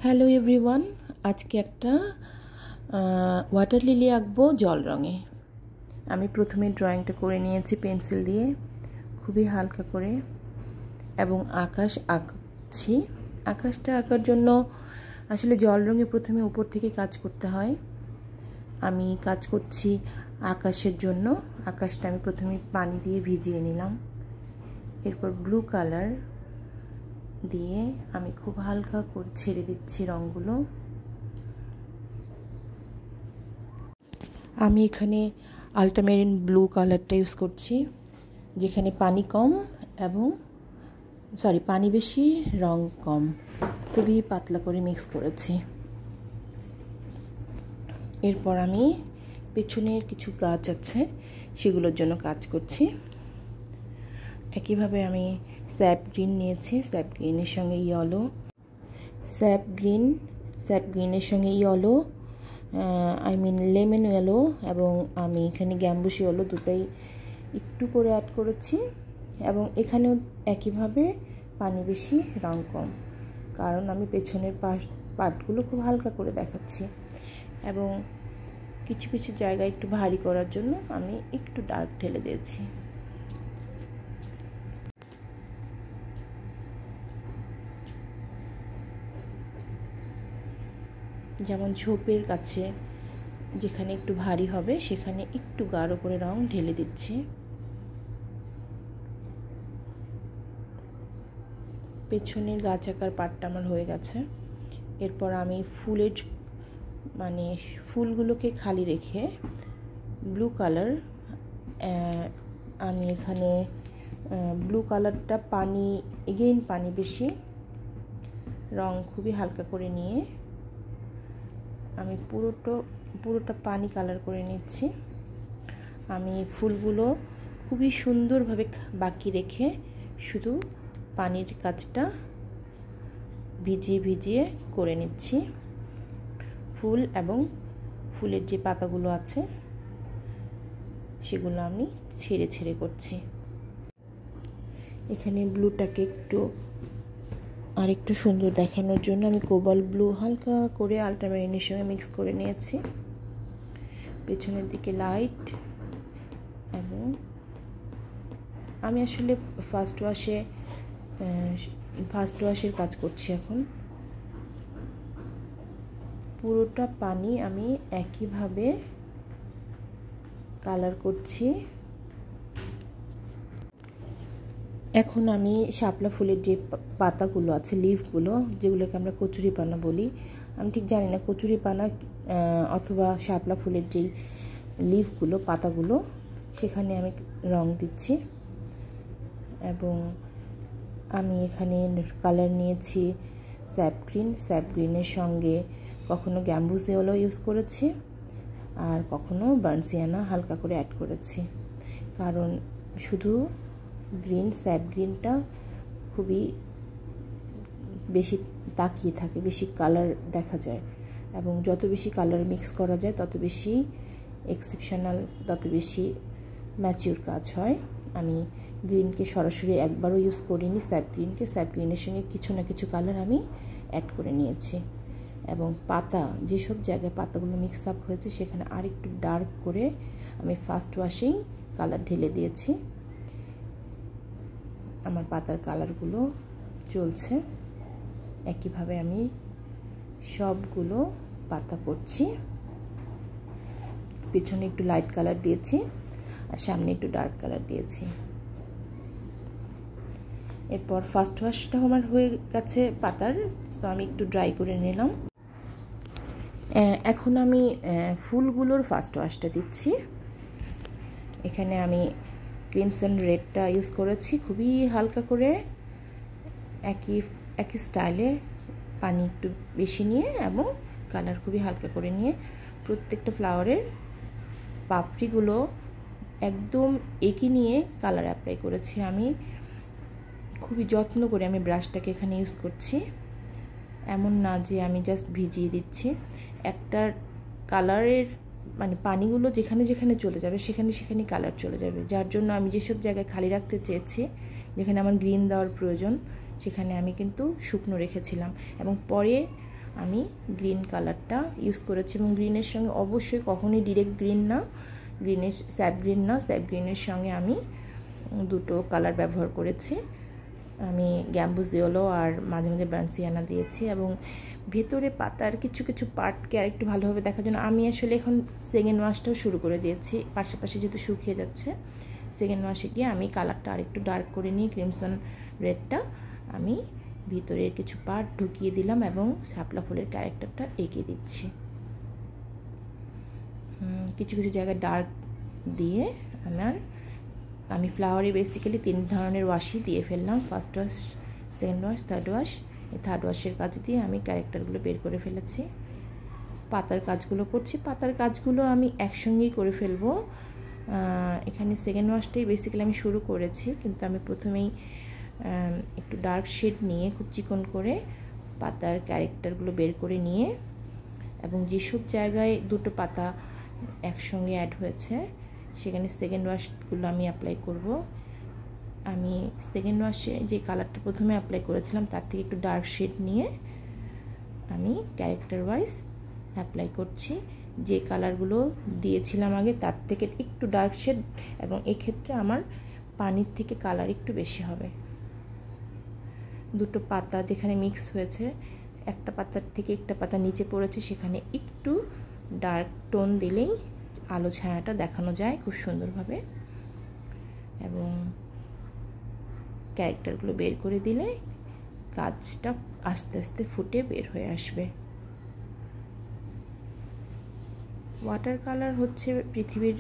Hello everyone, আজকে একটা water lily আঁকবো জল রঙে। আমি প্রথমে ড্রয়িংটা করে নিয়েছি পেন্সিল দিয়ে, খুবই হালকা করে, এবং আকাশ আঁকছি। আকাশটা আঁকার জন্য আসলে জল রঙে প্রথমে উপর থেকে কাজ করতে হয়। আমি কাজ করছি আকাশের জন্য। আকাশটা আমি প্রথমে পানি দিয়ে ভিজিয়ে নিলাম, এরপর ব্লু কালার দিয়ে আমি খুব হালকা করে ছেড়ে দিচ্ছি রঙগুলো। আমি এখানে আল্ট্রামেরিন ব্লু কালারটা ইউজ করছি, যেখানে পানি কম এবং পানি বেশি, রং কম। খুবই পাতলা করে মিক্স করেছি। এরপর আমি পেছনের কিছু গাছ আছে সেগুলোর জন্য কাজ করছি। একইভাবে আমি স্যাপ গ্রিন নিয়েছি, স্যাপ গ্রিনের সঙ্গে ইয়েলো, স্যাপ গ্রিনের সঙ্গে ইয়েলো, লেমন ইয়েলো, এবং আমি এখানে গ্যাম্বুশ ইয়েলো দুটাই একটু করে অ্যাড করেছি। এবং এখানেও একইভাবে পানি বেশি, রং কম, কারণ আমি পেছনের পার্টগুলো খুব হালকা করে দেখাচ্ছি। এবং কিছু কিছু জায়গায় একটু ভারী করার জন্য আমি একটু ডার্ক ঢেলে দিয়েছি। যেমন ঝোপের কাছে যেখানে একটু ভারী হবে সেখানে একটু গাঢ় করে রং ঢেলে দিচ্ছি। পেছনের গাছ আঁকার পাটটা আমার হয়ে গেছে। এরপর আমি ফুলগুলোকে খালি রেখে ব্লু কালার, আমি এখানে ব্লু কালারটা পানি বেশি, রং খুবই হালকা করে নিয়ে আমি পুরোটা পানি কালার করে নিচ্ছি। আমি ফুলগুলো খুবই সুন্দরভাবে বাকি রেখে শুধু পানির কাজটা ভিজিয়ে ভিজিয়ে করে নিচ্ছি। ফুল এবং ফুলের যে পাতাগুলো আছে সেগুলো আমি ছেড়ে ছেড়ে করছি। এখানে ব্লুটাকে আরেকটু সুন্দর দেখানোর জন্য আমি কোবাল্ট ব্লু হালকা করে আল্ট্রামেরিনের সঙ্গে মিক্স করে নিয়েছি। পেছনের দিকে লাইট, এবং আমি আসলে ফার্স্ট ওয়াশের কাজ করছি। এখন পুরোটা পানি আমি একইভাবে কালার করছি। এখন আমি শাপলা ফুলের যে পাতাগুলো আছে, লিফগুলো, যেগুলোকে আমরা কচুরিপানা বলি, আমি ঠিক জানি না কচুরিপানা অথবা শাপলা ফুলের যেই লিফগুলো, পাতাগুলো, সেখানে আমি রং দিচ্ছি। এবং আমি এখানে কালার নিয়েছি স্যাপ গ্রিনের সঙ্গে কখনো গ্যাম্বুস ইয়েলো ইউজ করেছি, আর কখনো বার্নসিয়ানা হালকা করে অ্যাড করেছি। কারণ শুধু স্যাপ গ্রিনটা খুবই বেশি তাকিয়ে থাকে, বেশি কালার দেখা যায়, এবং যত বেশি কালার মিক্স করা যায় তত বেশি এক্সেপশনাল, তত বেশি ম্যাচিউর কাজ হয়। আমি গ্রিনকে সরাসরি একবারও ইউজ করিনি, স্যাপ গ্রিনের সঙ্গে কিছু না কিছু কালার আমি অ্যাড করে নিয়েছি। এবং যেসব জায়গায় পাতাগুলো মিক্স আপ হয়েছে সেখানে আরেকটু ডার্ক করে আমি ফার্স্ট ওয়াশেই কালার ঢেলে দিয়েছি। আমার পাতার কালারগুলো চলছে। একইভাবে আমি সবগুলো পাতা করছি। পিছনে একটু লাইট কালার দিয়েছি আর সামনে একটু ডার্ক কালার দিয়েছি। এরপর ফার্স্ট ওয়াশটা আমার হয়ে গেছে পাতার, তো আমি একটু ড্রাই করে নিলাম। এখন আমি ফুলগুলোর ফার্স্ট ওয়াশটা দিচ্ছি। এখানে আমি ক্রিমসন রেডটা ইউজ করেছি, খুবই হালকা করে, একই স্টাইলে পানি একটু বেশি নিয়ে এবং কালার খুবই হালকা করে নিয়ে প্রত্যেকটা ফ্লাওয়ারের পাপড়িগুলো একদম একই নিয়ে কালার অ্যাপ্লাই করেছি। আমি খুবই যত্ন করে আমি ব্রাশটাকে এখানে ইউজ করছি, এমন না যে আমি জাস্ট ভিজিয়ে দিচ্ছি। একটা কালারের পানিগুলো যেখানে যেখানে চলে যাবে সেখানে কালার চলে যাবে, যার জন্য আমি যেসব জায়গায় খালি রাখতে চেয়েছি, যেখানে আমার গ্রিন দেওয়ার প্রয়োজন, সেখানে আমি কিন্তু শুকনো রেখেছিলাম। এবং পরে আমি গ্রিন কালারটা ইউজ করেছি, এবং গ্রিনের সঙ্গে অবশ্যই কখনোই ডিরেক্ট গ্রিন না, গ্রিনের স্যাপ গ্রিন না, স্যাপ গ্রিনের সঙ্গে আমি দুটো কালার ব্যবহার করেছি। আমি গ্যাম্বুজিওলো আর মাঝে মাঝে ব্রান্সিয়ানা দিয়েছি, এবং ভেতরে পাতার কিছু কিছু পার্টকে আরেকটু ভালোভাবে দেখার জন্য আমি আসলে এখন সেকেন্ড ওয়াশটাও শুরু করে দিয়েছি। পাশাপাশি যেহেতু শুকিয়ে যাচ্ছে, সেকেন্ড ওয়াশে গিয়ে আমি কালারটা আরেকটু ডার্ক করে নিই, ক্রিমসন রেডটা আমি ভিতরের কিছু পার্ট ঢুকিয়ে দিলাম এবং শাপলা ফুলের ক্যারেক্টারটা এঁকে দিচ্ছি। কিছু কিছু জায়গায় ডার্ক দিয়ে আমি ফ্লাওয়ারে বেসিক্যালি 3 ধরনের ওয়াশই দিয়ে ফেললাম, first wash, second wash, third wash. এই থার্ড ওয়াশের কাজ দিয়ে আমি ক্যারেক্টারগুলো বের করে ফেলেছি। পাতার কাজগুলো করছি, পাতার কাজগুলো আমি একসঙ্গেই করে ফেলবো। এখানে সেকেন্ড ওয়াশটাই বেসিক্যালি আমি শুরু করেছি, কিন্তু আমি প্রথমেই একটু ডার্ক শেড নিয়ে খুব চিকন করে পাতার ক্যারেক্টারগুলো বের করে নিয়ে, এবং যেসব জায়গায় দুটো পাতা একসঙ্গে অ্যাড হয়েছে সেখানে সেকেন্ড ওয়াশগুলো আমি অ্যাপ্লাই করব। আমি সেকেন্ড ওয়াশে যে কালারটা প্রথমে অ্যাপ্লাই করেছিলাম তার থেকে একটু ডার্ক শেড নিয়ে আমি ক্যারেক্টার ওয়াইজ অ্যাপ্লাই করছি। যে কালারগুলো দিয়েছিলাম আগে তার থেকে একটু ডার্ক শেড, এবং এক্ষেত্রে আমার পানির থেকে কালার একটু বেশি হবে। দুটো পাতা যেখানে মিক্স হয়েছে, একটা পাতার থেকে একটা পাতা নিচে পড়েছে, সেখানে একটু ডার্ক টোন দিলেই আলো ছায়াটা দেখানো যায় খুব সুন্দরভাবে, এবং ক্যারেক্টারগুলো বের করে দিলে কাজটা আস্তে আস্তে ফুটে বের হয়ে আসবে। ওয়াটার কালার হচ্ছে পৃথিবীর,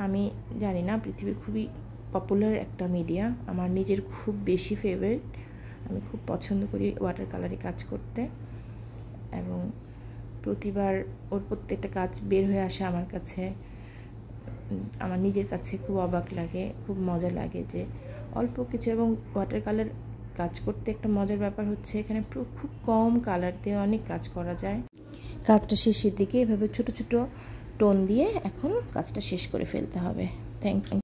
আমি জানি না, পৃথিবীর খুবই পপুলার একটা মিডিয়া, আমার নিজের খুব বেশি ফেভারিট। আমি খুব পছন্দ করি ওয়াটার কালারে কাজ করতে, এবং প্রতিবার ওর প্রত্যেকটা কাজ বের হয়ে আসে আমার কাছে, আমার নিজের কাছে খুব অবাক লাগে, খুব মজা লাগে যে অল্প কিছু। এবং ওয়াটার কালার কাজ করতে একটা মজার ব্যাপার হচ্ছে এখানে খুব কম কালার দিয়ে অনেক কাজ করা যায়। কাজটা শেষের দিকে এভাবে ছোট ছোট টোন দিয়ে এখন কাজটা শেষ করে ফেলতে হবে। Thank you.